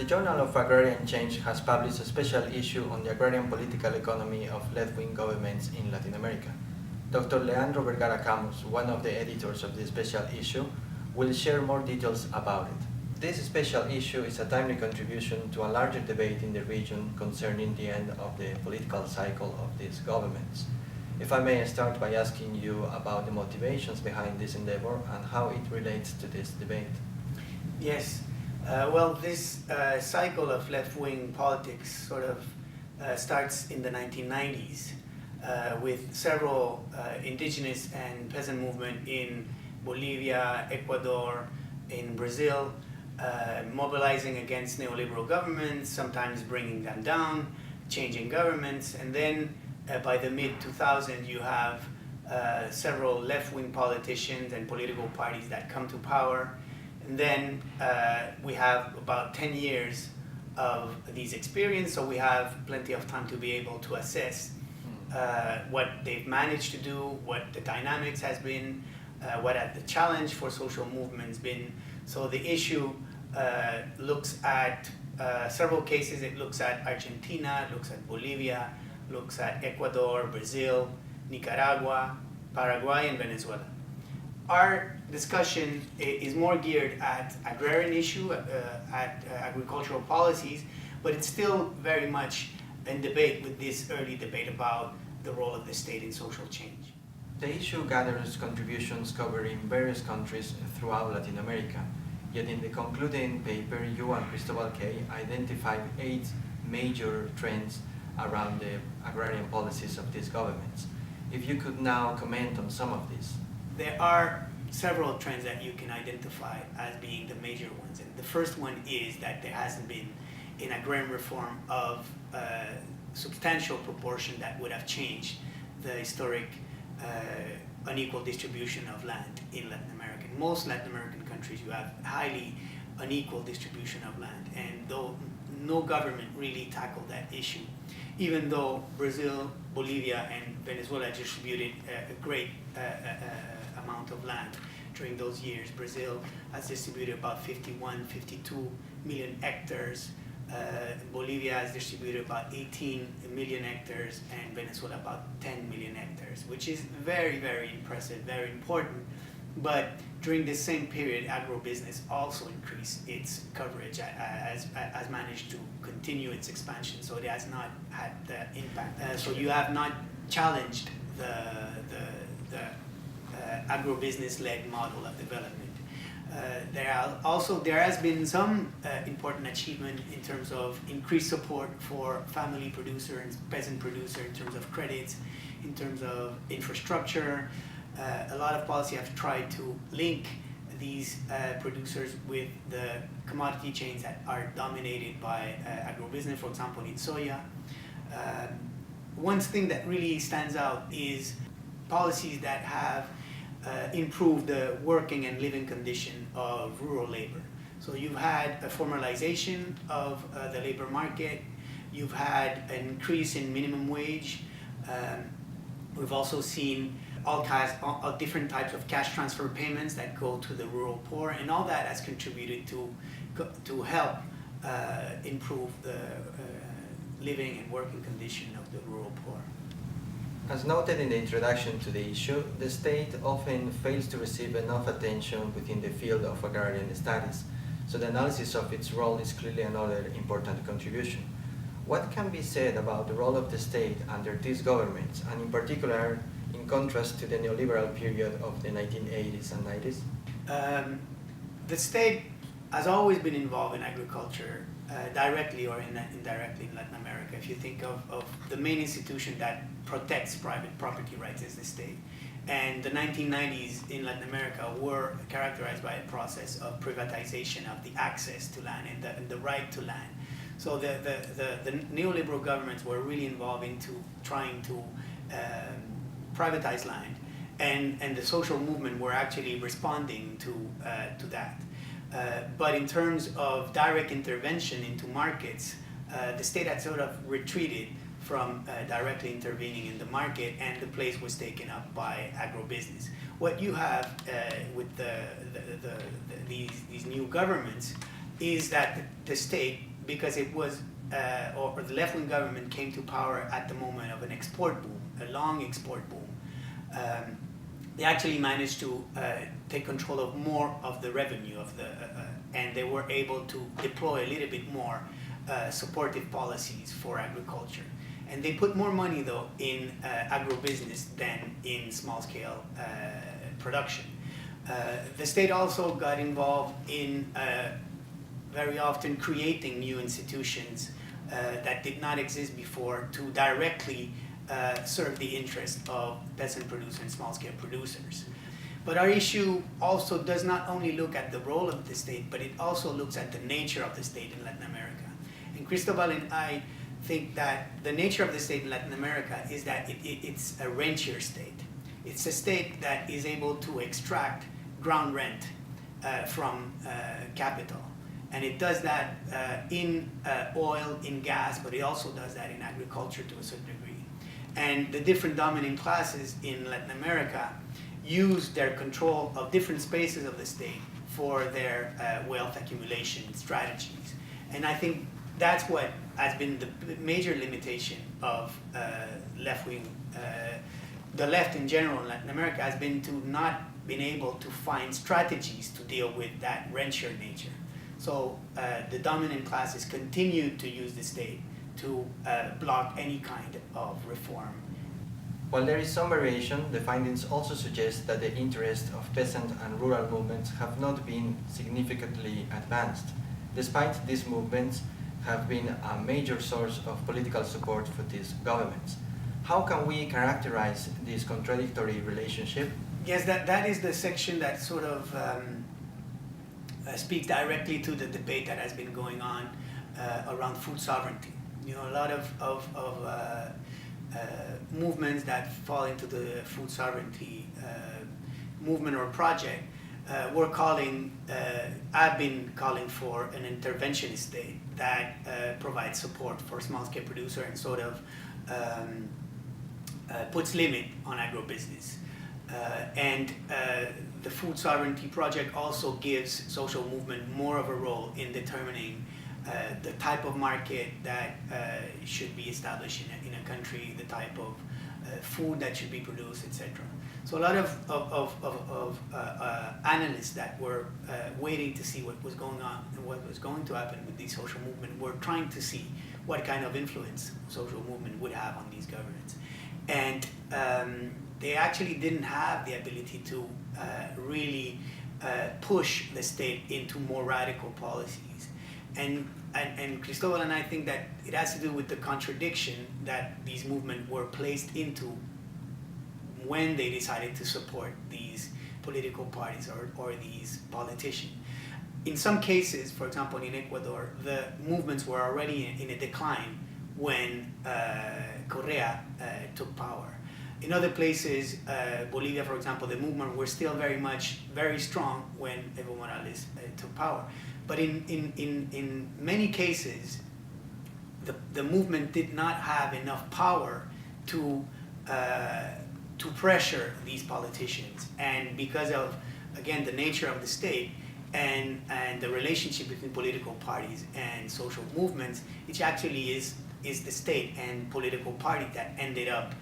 The Journal of Agrarian Change has published a special issue on the agrarian political economy of left-wing governments in Latin America. Dr. Leandro Vergara Camus, one of the editors of this special issue, will share more details about it. This special issue is a timely contribution to a larger debate in the region concerning the end of the political cycle of these governments. If I may start by asking you about the motivations behind this endeavor and how it relates to this debate. Yes. Well, this cycle of left-wing politics sort of starts in the 1990s with several indigenous and peasant movement in Bolivia, Ecuador, in Brazil, mobilizing against neoliberal governments, sometimes bringing them down, changing governments, and then by the mid-2000s you have several left-wing politicians and political parties that come to power. And then we have about 10 years of these experience, so we have plenty of time to be able to assess what they've managed to do, what the dynamics has been, what the challenge for social movements been. So the issue looks at several cases. It looks at Argentina, it looks at Bolivia, looks at Ecuador, Brazil, Nicaragua, Paraguay, and Venezuela. Our discussion is more geared at agrarian issue, at agricultural policies, but it's still very much in debate with this early debate about the role of the state in social change. The issue gathers contributions covering various countries throughout Latin America, yet in the concluding paper, you and Cristobal K. identified 8 major trends around the agrarian policies of these governments. If you could now comment on some of these. There are several trends that you can identify as being the major ones. And the first one is that there hasn't been an agrarian reform of substantial proportion that would have changed the historic unequal distribution of land in Latin America. In most Latin American countries, you have highly unequal distribution of land, and though no government really tackled that issue, even though Brazil, Bolivia, and Venezuela distributed a great amount of land during those years. Brazil has distributed about 51, 52 million hectares. Bolivia has distributed about 18 million hectares, and Venezuela about 10 million hectares, which is very, very impressive, very important. But during this same period, agribusiness also increased its coverage, has managed to continue its expansion, so it has not had the impact. So you have not challenged the agrobusiness-led model of development. There has been some important achievement in terms of increased support for family producer and peasant producer in terms of credits, in terms of infrastructure. A lot of policy have tried to link these producers with the commodity chains that are dominated by agrobusiness, for example in soya. One thing that really stands out is policies that have improved the working and living condition of rural labor. So you've had a formalization of the labor market, you've had an increase in minimum wage, we've also seen all different types of cash transfer payments that go to the rural poor, and all that has contributed to help improve the living and working condition of the rural poor. As noted in the introduction to the issue, the state often fails to receive enough attention within the field of agrarian studies, so the analysis of its role is clearly another important contribution. What can be said about the role of the state under these governments, and in particular in contrast to the neoliberal period of the 1980s and 90s? The state has always been involved in agriculture, directly or indirectly in Latin America. If you think of the main institution that protects private property rights is the state. And the 1990s in Latin America were characterized by a process of privatization of the access to land and the right to land. So the neoliberal governments were really involved into trying to privatize land, and the social movement were actually responding to that. But in terms of direct intervention into markets, the state had sort of retreated from directly intervening in the market, and the place was taken up by agrobusiness. What you have with these new governments is that the state because it was, or the left-wing government came to power at the moment of an export boom, a long export boom. They actually managed to take control of more of the revenue of the, and they were able to deploy a little bit more supportive policies for agriculture. And they put more money, though, in agribusiness than in small-scale production. The state also got involved in very often creating new institutions that did not exist before to directly serve the interest of peasant producers and small-scale producers. But our issue also does not only look at the role of the state, but it also looks at the nature of the state in Latin America. And Cristobal and I think that the nature of the state in Latin America is that it's a rentier state. It's a state that is able to extract ground rent from capital. And it does that in oil, in gas, but it also does that in agriculture to a certain degree. And the different dominant classes in Latin America use their control of different spaces of the state for their wealth accumulation strategies. And I think that's what has been the major limitation of left-wing, the left in general in Latin America has been to not been able to find strategies to deal with that rentier nature. So the dominant classes continue to use the state to block any kind of reform. While there is some variation, the findings also suggest that the interests of peasant and rural movements have not been significantly advanced, despite these movements have been a major source of political support for these governments. How can we characterize this contradictory relationship? Yes, that is the section that sort of speaks directly to the debate that has been going on around food sovereignty. You know, a lot of movements that fall into the food sovereignty movement or project were calling, I've been calling for an interventionist state that provides support for small-scale producer and sort of puts limit on agrobusiness. And the food sovereignty project also gives social movement more of a role in determining the type of market that should be established in a country, the type of food that should be produced, etc. So a lot of analysts that were waiting to see what was going on and what was going to happen with the social movement were trying to see what kind of influence social movement would have on these governments. And they actually didn't have the ability to really push the state into more radical policies. And Cristobal and I think that it has to do with the contradiction that these movements were placed into when they decided to support these political parties or these politicians. In some cases, for example, in Ecuador, the movements were already in a decline when Correa took power. In other places, Bolivia, for example, the movement were still very strong when Evo Morales took power. But in many cases, the movement did not have enough power to pressure these politicians. And because of, again, the nature of the state and the relationship between political parties and social movements, it actually is the state and political party that ended up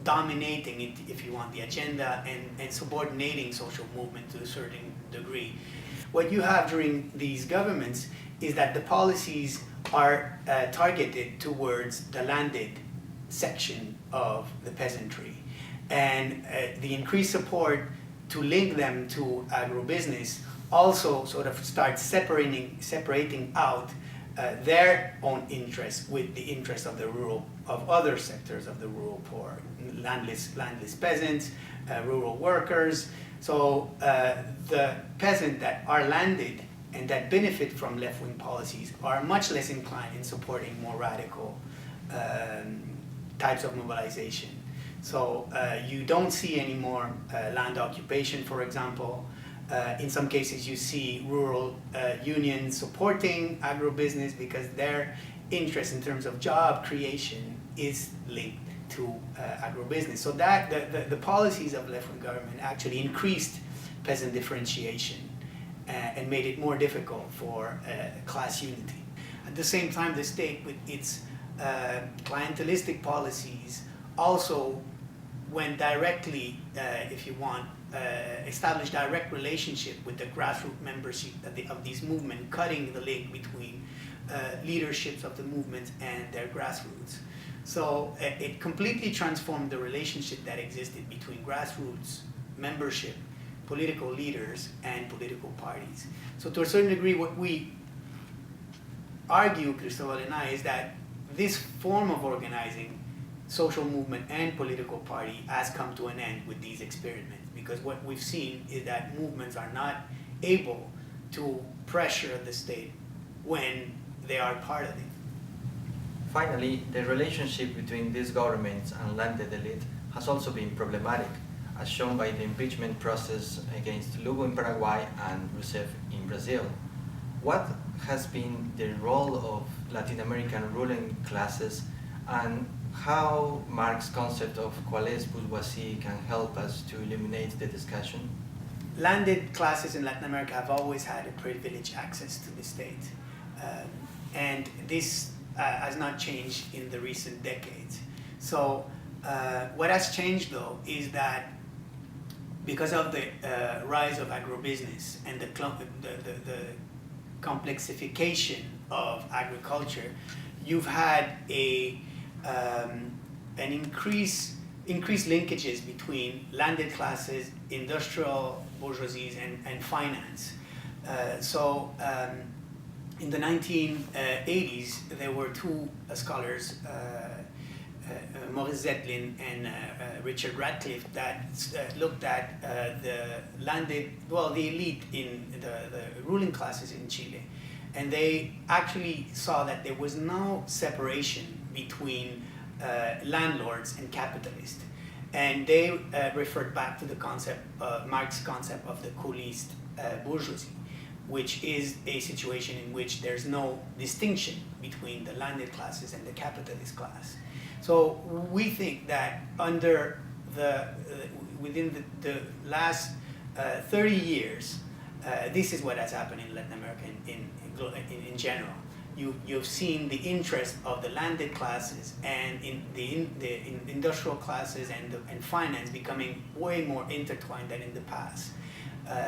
dominating it, if you want, the agenda and subordinating social movement to a certain degree. What you have during these governments is that the policies are targeted towards the landed section of the peasantry. And the increased support to link them to agribusiness also sort of starts separating out their own interests with the interests of the rural, of other sectors of the rural poor, landless peasants, rural workers. So the peasants that are landed and that benefit from left-wing policies are much less inclined in supporting more radical types of mobilization. So you don't see any more land occupation, for example. In some cases, you see rural unions supporting agribusiness because their interest in terms of job creation is linked to agribusiness. So that the policies of left-wing government actually increased peasant differentiation and made it more difficult for class unity. At the same time, the state, with its clientelistic policies, also went directly, if you want, established direct relationship with the grassroots membership of these movements, cutting the link between leaderships of the movement and their grassroots. So it completely transformed the relationship that existed between grassroots membership, political leaders, and political parties. So to a certain degree, what we argue, Cristobal and I, is that this form of organizing, social movement and political party, has come to an end with these experiments, because what we've seen is that movements are not able to pressure the state when they are part of it. Finally, the relationship between these governments and landed elite has also been problematic, as shown by the impeachment process against Lugo in Paraguay and Rousseff in Brazil. What has been the role of Latin American ruling classes, and how Marx's concept of quelle bourgeoisie can help us to eliminate the discussion? Landed classes in Latin America have always had a privileged access to the state. And this has not changed in the recent decades. So what has changed, though, is that because of the rise of agribusiness and the complexification of agriculture, you've had an increased linkages between landed classes, industrial bourgeoisies, and finance. In the 1980s, there were two scholars, Maurice Zetlin and Richard Radcliffe, that looked at the elite in the ruling classes in Chile. And they actually saw that there was no separation between landlords and capitalists. And they referred back to the concept, Marx's concept of the couliste bourgeoisie, which is a situation in which there's no distinction between the landed classes and the capitalist class. So we think that within the last 30 years, this is what has happened in Latin America in general. You've seen the interest of the landed classes and in the industrial classes and finance becoming way more intertwined than in the past.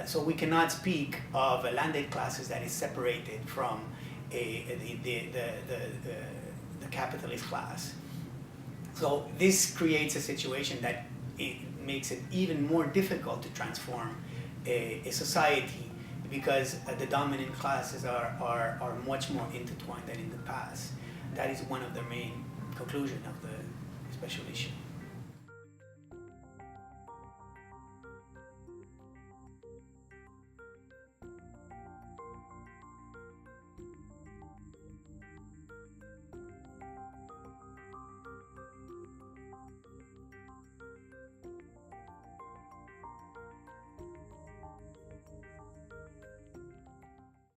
So we cannot speak of a landed classes that is separated from the capitalist class. So this creates a situation that it makes it even more difficult to transform a society, because the dominant classes are much more intertwined than in the past. That is one of the main conclusions of the special issue.